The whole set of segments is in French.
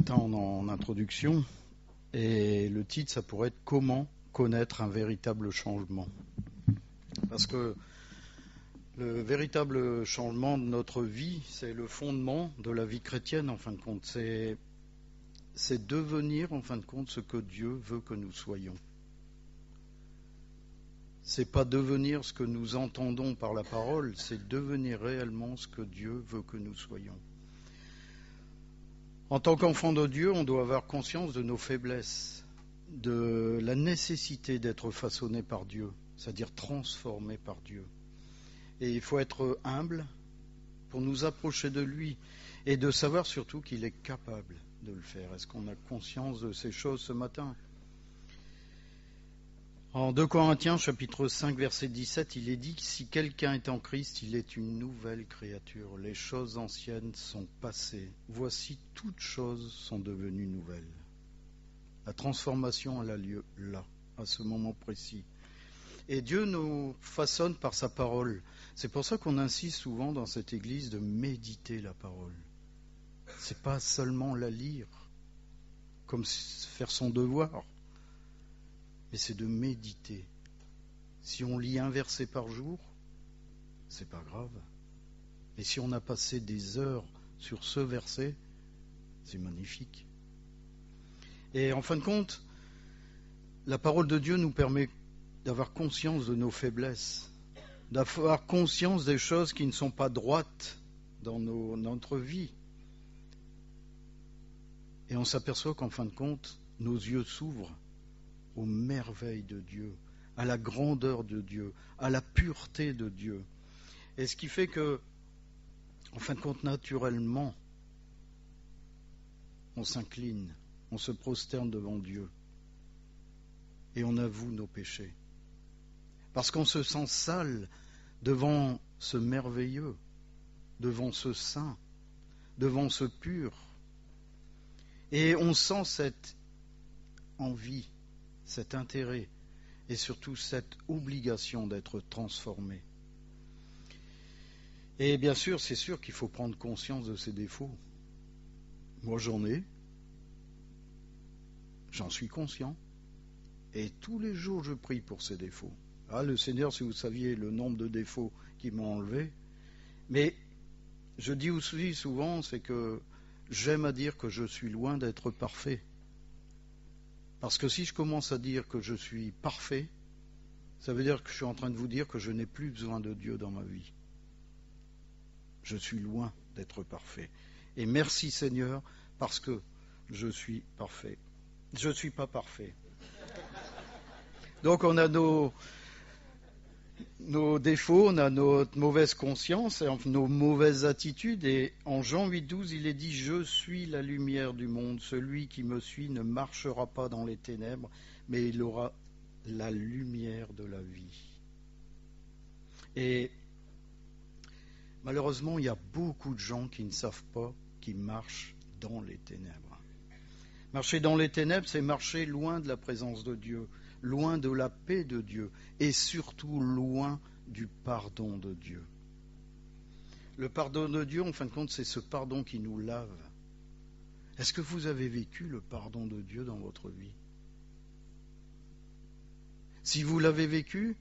matin en introduction, et le titre, ça pourrait être « Comment connaître un véritable changement ?» Parce que le véritable changement de notre vie, c'est le fondement de la vie chrétienne, en fin de compte. C'est devenir, en fin de compte, ce que Dieu veut que nous soyons. C'est pas devenir ce que nous entendons par la parole, c'est devenir réellement ce que Dieu veut que nous soyons. En tant qu'enfant de Dieu, on doit avoir conscience de nos faiblesses, de la nécessité d'être façonné par Dieu, c'est-à-dire transformé par Dieu. Et il faut être humble pour nous approcher de lui et de savoir surtout qu'il est capable de le faire. Est-ce qu'on a conscience de ces choses ce matin ? En 2 Corinthiens, chapitre 5, verset 17, il est dit que si quelqu'un est en Christ, il est une nouvelle créature. Les choses anciennes sont passées. Voici, toutes choses sont devenues nouvelles. La transformation, elle a lieu là, à ce moment précis. Et Dieu nous façonne par sa parole. C'est pour ça qu'on insiste souvent dans cette église de méditer la parole. C'est pas seulement la lire, comme faire son devoir, mais c'est de méditer. Si on lit un verset par jour, c'est pas grave. Et si on a passé des heures sur ce verset, c'est magnifique. Et en fin de compte, la parole de Dieu nous permet d'avoir conscience de nos faiblesses, d'avoir conscience des choses qui ne sont pas droites dans notre vie. Et on s'aperçoit qu'en fin de compte, nos yeux s'ouvrent aux merveilles de Dieu, à la grandeur de Dieu, à la pureté de Dieu. Et ce qui fait que, en fin de compte, naturellement, on s'incline, on se prosterne devant Dieu et on avoue nos péchés. Parce qu'on se sent sale devant ce merveilleux, devant ce saint, devant ce pur. Et on sent cette envie, cet intérêt et surtout cette obligation d'être transformé. Et bien sûr, c'est sûr qu'il faut prendre conscience de ses défauts. Moi, j'en suis conscient. Et tous les jours, je prie pour ces défauts. Ah, le Seigneur, si vous saviez le nombre de défauts qu'il m'a enlevés. Mais je dis aussi souvent, c'est que j'aime à dire que je suis loin d'être parfait. Parce que si je commence à dire que je suis parfait, ça veut dire que je suis en train de vous dire que je n'ai plus besoin de Dieu dans ma vie. Je suis loin d'être parfait. Et merci Seigneur, parce que je suis parfait. Je ne suis pas parfait. Donc on a nos défauts, on a notre mauvaise conscience, nos mauvaises attitudes. Et en Jean 8,12, il est dit « Je suis la lumière du monde. Celui qui me suit ne marchera pas dans les ténèbres, mais il aura la lumière de la vie. » Et malheureusement, il y a beaucoup de gens qui ne savent pas qu'ils marchent dans les ténèbres. Marcher dans les ténèbres, c'est marcher loin de la présence de Dieu, loin de la paix de Dieu et surtout loin du pardon de Dieu. Le pardon de Dieu, en fin de compte, c'est ce pardon qui nous lave. Est-ce que vous avez vécu le pardon de Dieu dans votre vie ? Si vous l'avez vécu,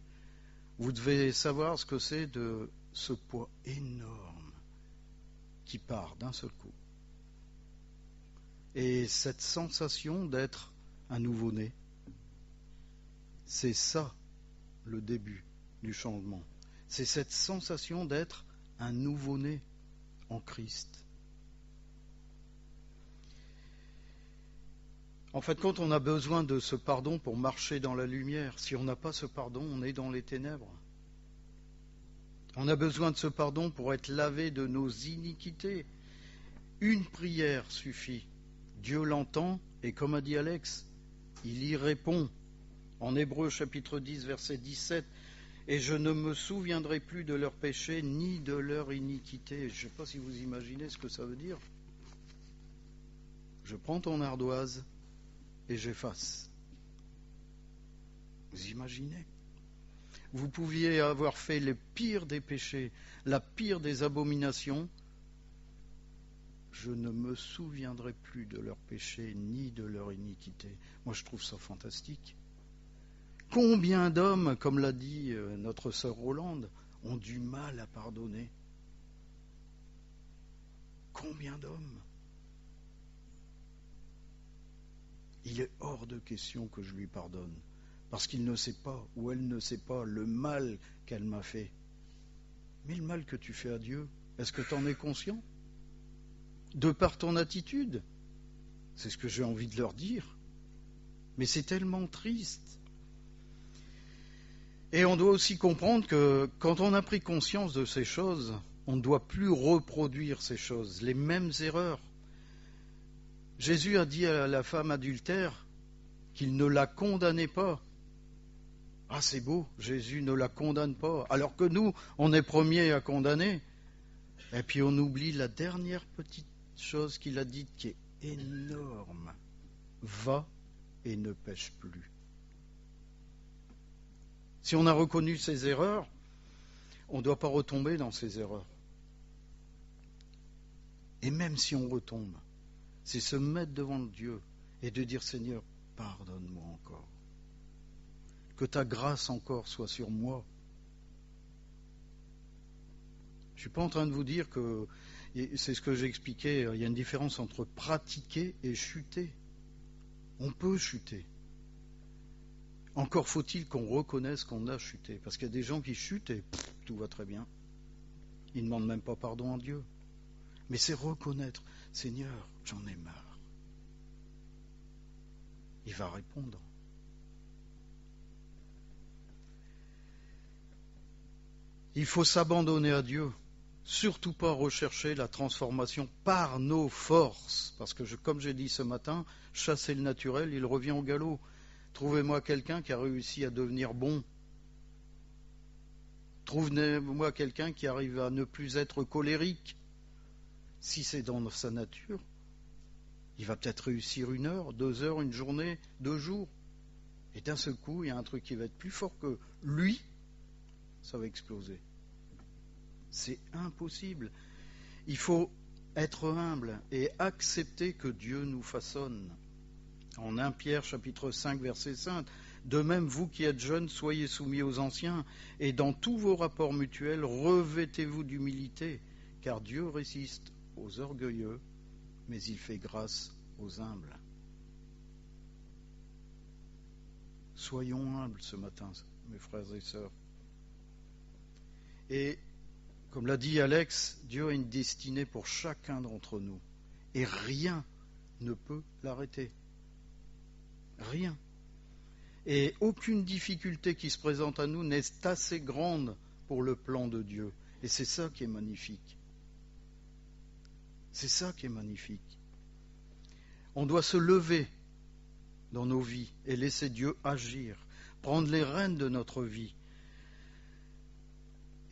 vous devez savoir ce que c'est de ce poids énorme qui part d'un seul coup. Et cette sensation d'être un nouveau-né, c'est ça le début du changement. C'est cette sensation d'être un nouveau-né en Christ. En fin de compte, on a besoin de ce pardon pour marcher dans la lumière. Si on n'a pas ce pardon, on est dans les ténèbres. On a besoin de ce pardon pour être lavé de nos iniquités. Une prière suffit. Dieu l'entend et comme a dit Alex, il y répond. En Hébreux chapitre 10, verset 17, « Et je ne me souviendrai plus de leurs péchés ni de leur iniquité. » Je ne sais pas si vous imaginez ce que ça veut dire. Je prends ton ardoise et j'efface. Vous imaginez ? Vous pouviez avoir fait le pire des péchés, la pire des abominations. je ne me souviendrai plus de leurs péchés ni de leur iniquité. Moi, je trouve ça fantastique. Combien d'hommes, comme l'a dit notre sœur Rolande, ont du mal à pardonner? Combien d'hommes? Il est hors de question que je lui pardonne, parce qu'il ne sait pas, ou elle ne sait pas, le mal qu'elle m'a fait. Mais le mal que tu fais à Dieu, est-ce que tu en es conscient? De par ton attitude? C'est ce que j'ai envie de leur dire. Mais c'est tellement triste. Et on doit aussi comprendre que quand on a pris conscience de ces choses, on ne doit plus reproduire ces choses, les mêmes erreurs. Jésus a dit à la femme adultère qu'il ne la condamnait pas. Ah, c'est beau, Jésus ne la condamne pas, alors que nous, on est premiers à condamner. Et puis on oublie la dernière petite chose qu'il a dite qui est énorme. Va et ne pêche plus. Si on a reconnu ses erreurs, on ne doit pas retomber dans ces erreurs. Et même si on retombe, c'est se mettre devant Dieu et de dire Seigneur, pardonne-moi encore. Que ta grâce encore soit sur moi. Je ne suis pas en train de vous dire que, c'est ce que j'expliquais, il y a une différence entre pratiquer et chuter. On peut chuter. Encore faut-il qu'on reconnaisse qu'on a chuté. Parce qu'il y a des gens qui chutent et tout va très bien. Ils ne demandent même pas pardon à Dieu. Mais c'est reconnaître, Seigneur, j'en ai marre. Il va répondre. Il faut s'abandonner à Dieu. Surtout pas rechercher la transformation par nos forces. Parce que, comme j'ai dit ce matin, chasser le naturel, il revient au galop. Trouvez-moi quelqu'un qui a réussi à devenir bon. Trouvez-moi quelqu'un qui arrive à ne plus être colérique. Si c'est dans sa nature, il va peut-être réussir 1 heure, 2 heures, une journée, 2 jours. Et d'un seul coup, il y a un truc qui va être plus fort que lui, ça va exploser. C'est impossible. Il faut être humble et accepter que Dieu nous façonne. En 1 Pierre chapitre 5 verset 5, de même vous qui êtes jeunes, soyez soumis aux anciens, et dans tous vos rapports mutuels, revêtez-vous d'humilité, car Dieu résiste aux orgueilleux, mais il fait grâce aux humbles. Soyons humbles ce matin, mes frères et sœurs. Et comme l'a dit Alex, Dieu a une destinée pour chacun d'entre nous. Et rien ne peut l'arrêter. Rien. Et aucune difficulté qui se présente à nous n'est assez grande pour le plan de Dieu. Et c'est ça qui est magnifique. C'est ça qui est magnifique. On doit se lever dans nos vies et laisser Dieu agir, prendre les rênes de notre vie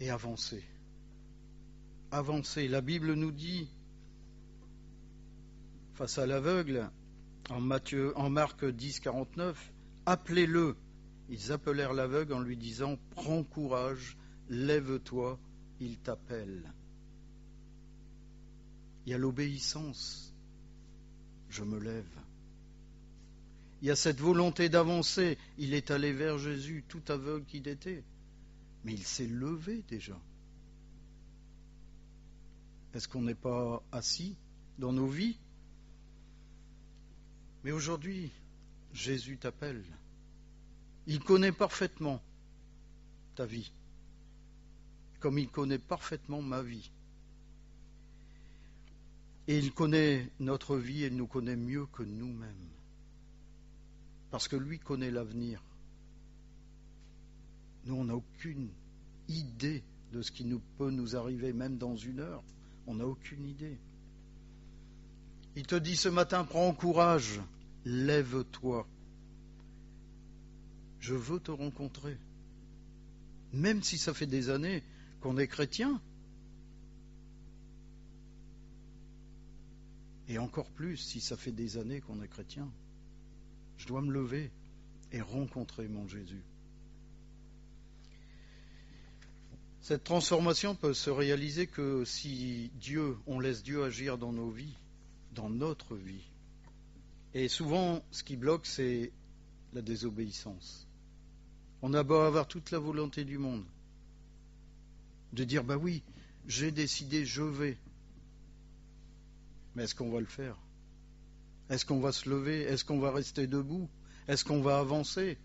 et avancer. Avancer. La Bible nous dit, face à l'aveugle, en Marc 10, 49, appelez-le. Ils appelèrent l'aveugle en lui disant, prends courage, lève-toi, il t'appelle. Il y a l'obéissance. Je me lève. Il y a cette volonté d'avancer. Il est allé vers Jésus, tout aveugle qu'il était. Mais il s'est levé déjà. Est-ce qu'on n'est pas assis dans nos vies? Mais aujourd'hui, Jésus t'appelle. Il connaît parfaitement ta vie, comme il connaît parfaitement ma vie. Et il connaît notre vie et il nous connaît mieux que nous-mêmes. Parce que lui connaît l'avenir. Nous, on n'a aucune idée de ce qui peut nous arriver, même dans 1 heure. On n'a aucune idée. Il te dit ce matin, prends courage, lève-toi. Je veux te rencontrer. Même si ça fait des années qu'on est chrétien. Et encore plus si ça fait des années qu'on est chrétien. Je dois me lever et rencontrer mon Jésus. Cette transformation peut se réaliser que si on laisse Dieu agir dans nos vies, dans notre vie. Et souvent, ce qui bloque, c'est la désobéissance. On a beau avoir toute la volonté du monde, de dire, bah oui, j'ai décidé, je vais. Mais est-ce qu'on va le faire? Est-ce qu'on va se lever? Est-ce qu'on va rester debout? Est-ce qu'on va avancer?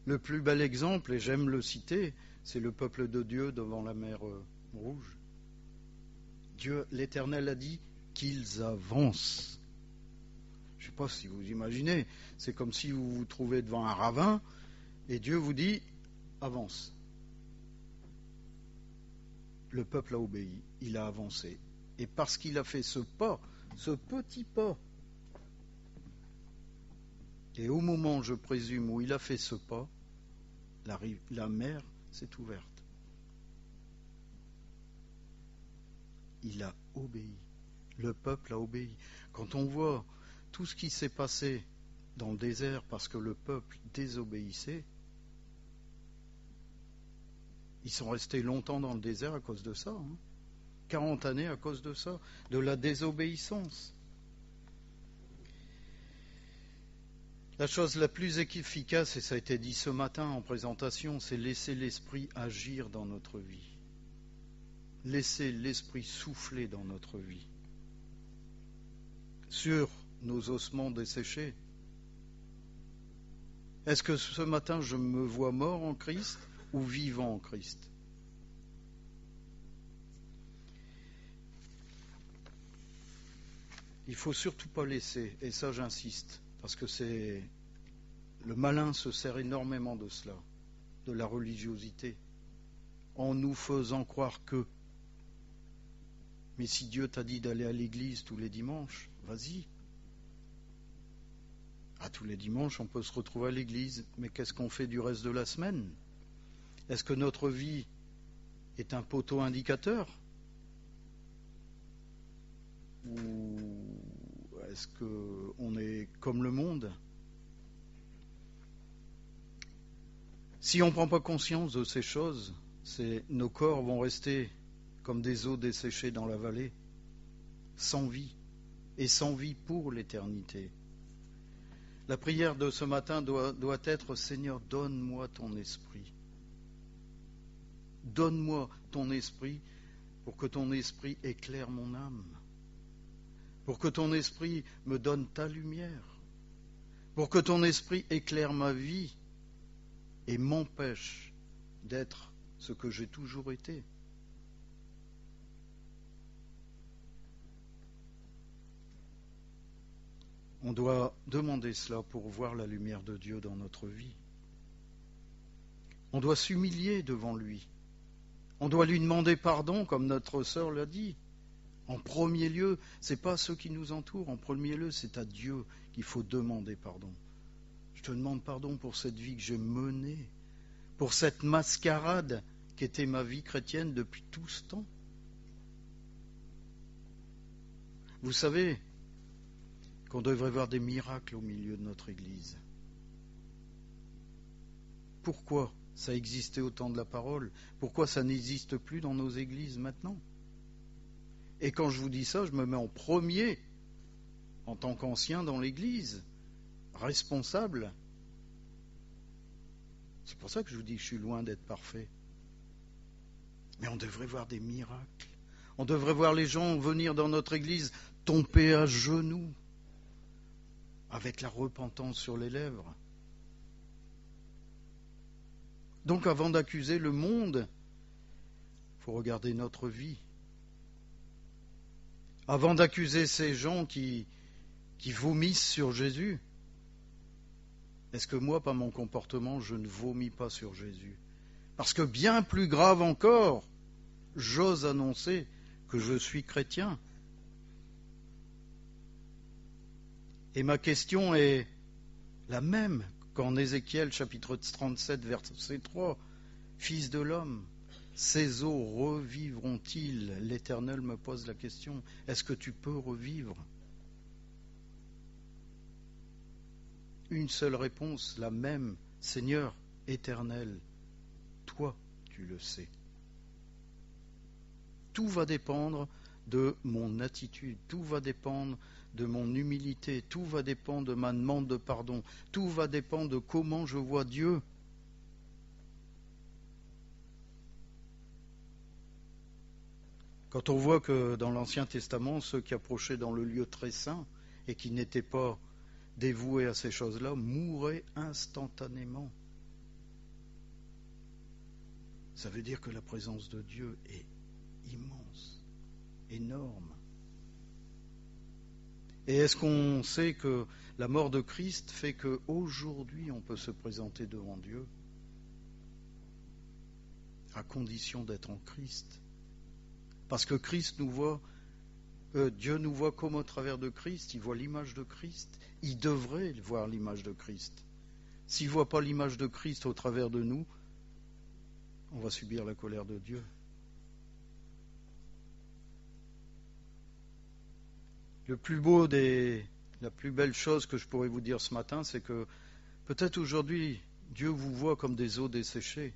Le plus bel exemple, et j'aime le citer, c'est le peuple de Dieu devant la mer Rouge. Dieu, l'Éternel, a dit qu'ils avancent. Je ne sais pas si vous imaginez, c'est comme si vous vous trouvez devant un ravin et Dieu vous dit avance. Le peuple a obéi, il a avancé. Et parce qu'il a fait ce pas, ce petit pas, et au moment, je présume, où il a fait ce pas, la mer s'est ouverte. Il a obéi. Le peuple a obéi. Quand on voit tout ce qui s'est passé dans le désert parce que le peuple désobéissait, ils sont restés longtemps dans le désert à cause de ça. 40 années à cause de ça, de la désobéissance. La chose la plus efficace, et ça a été dit ce matin en présentation, c'est laisser l'Esprit agir dans notre vie. Laisser l'Esprit souffler dans notre vie. Sur nos ossements desséchés. Est-ce que ce matin je me vois mort en Christ ou vivant en Christ? Il ne faut surtout pas laisser, et ça j'insiste, parce que le malin se sert énormément de cela, de la religiosité, en nous faisant croire que. Mais si Dieu t'a dit d'aller à l'église tous les dimanches, vas-y. Tous les dimanches, on peut se retrouver à l'église, mais qu'est-ce qu'on fait du reste de la semaine? Est-ce que notre vie est un poteau indicateur? Ou est-ce qu'on est comme le monde? Si on ne prend pas conscience de ces choses, nos corps vont rester comme des eaux desséchées dans la vallée, sans vie, et sans vie pour l'éternité. La prière de ce matin doit être « Seigneur, donne-moi ton esprit. Donne-moi ton esprit pour que ton esprit éclaire mon âme, pour que ton esprit me donne ta lumière, pour que ton esprit éclaire ma vie et m'empêche d'être ce que j'ai toujours été. » On doit demander cela pour voir la lumière de Dieu dans notre vie. On doit s'humilier devant lui. On doit lui demander pardon, comme notre sœur l'a dit. En premier lieu, ce n'est pas ceux qui nous entourent. En premier lieu, c'est à Dieu qu'il faut demander pardon. Je te demande pardon pour cette vie que j'ai menée, pour cette mascarade qu'était ma vie chrétienne depuis tout ce temps. Vous savez qu'on devrait voir des miracles au milieu de notre Église. Pourquoi ça existait au temps de la parole? Pourquoi ça n'existe plus dans nos églises maintenant? Et quand je vous dis ça, je me mets en premier, en tant qu'ancien dans l'Église, responsable. C'est pour ça que je vous dis que je suis loin d'être parfait. Mais on devrait voir des miracles. On devrait voir les gens venir dans notre Église tomber à genoux, avec la repentance sur les lèvres. Donc avant d'accuser le monde, il faut regarder notre vie. Avant d'accuser ces gens qui vomissent sur Jésus, est-ce que moi, par mon comportement, je ne vomis pas sur Jésus? Parce que bien plus grave encore, j'ose annoncer que je suis chrétien. Et ma question est la même qu'en Ézéchiel chapitre 37 verset 3. Fils de l'homme, ces eaux revivront-ils? L'Éternel me pose la question. Est-ce que tu peux revivre? Une seule réponse, la même. Seigneur éternel, toi, tu le sais. Tout va dépendre de mon attitude, tout va dépendre de mon humilité, tout va dépendre de ma demande de pardon, tout va dépendre de comment je vois Dieu. Quand on voit que dans l'Ancien Testament, ceux qui approchaient dans le lieu très saint et qui n'étaient pas dévoués à ces choses-là mouraient instantanément. Ça veut dire que la présence de Dieu est immense, énorme. Et est-ce qu'on sait que la mort de Christ fait qu'aujourd'hui on peut se présenter devant Dieu à condition d'être en Christ? Parce que Christ nous voit, Dieu nous voit comme au travers de Christ, il voit l'image de Christ, il devrait voir l'image de Christ. S'il ne voit pas l'image de Christ au travers de nous, on va subir la colère de Dieu. La plus belle chose que je pourrais vous dire ce matin, c'est que peut-être aujourd'hui, Dieu vous voit comme des eaux desséchées,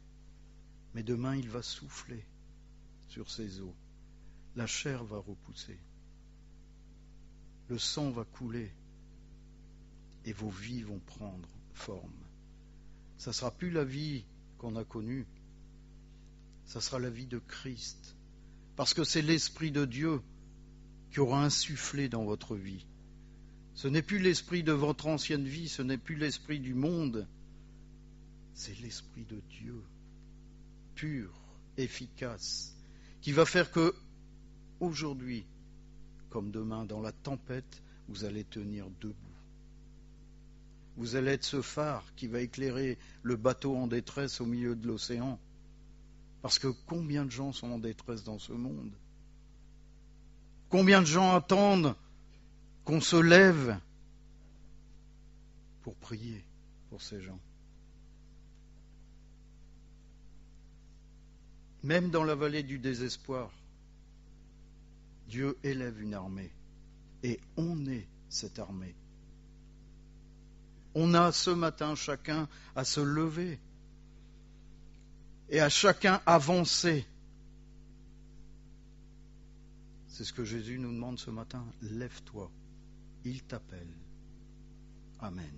mais demain, il va souffler sur ces eaux. La chair va repousser, le sang va couler et vos vies vont prendre forme. Ça ne sera plus la vie qu'on a connue, ça sera la vie de Christ, parce que c'est l'Esprit de Dieu qui aura insufflé dans votre vie. Ce n'est plus l'esprit de votre ancienne vie, ce n'est plus l'esprit du monde, c'est l'Esprit de Dieu, pur, efficace, qui va faire que aujourd'hui, comme demain, dans la tempête, vous allez tenir debout. Vous allez être ce phare qui va éclairer le bateau en détresse au milieu de l'océan. Parce que combien de gens sont en détresse dans ce monde? Combien de gens attendent qu'on se lève pour prier pour ces gens? Même dans la vallée du désespoir, Dieu élève une armée et on est cette armée. On a ce matin chacun à se lever et à chacun avancer. C'est ce que Jésus nous demande ce matin. Lève-toi, il t'appelle. Amen.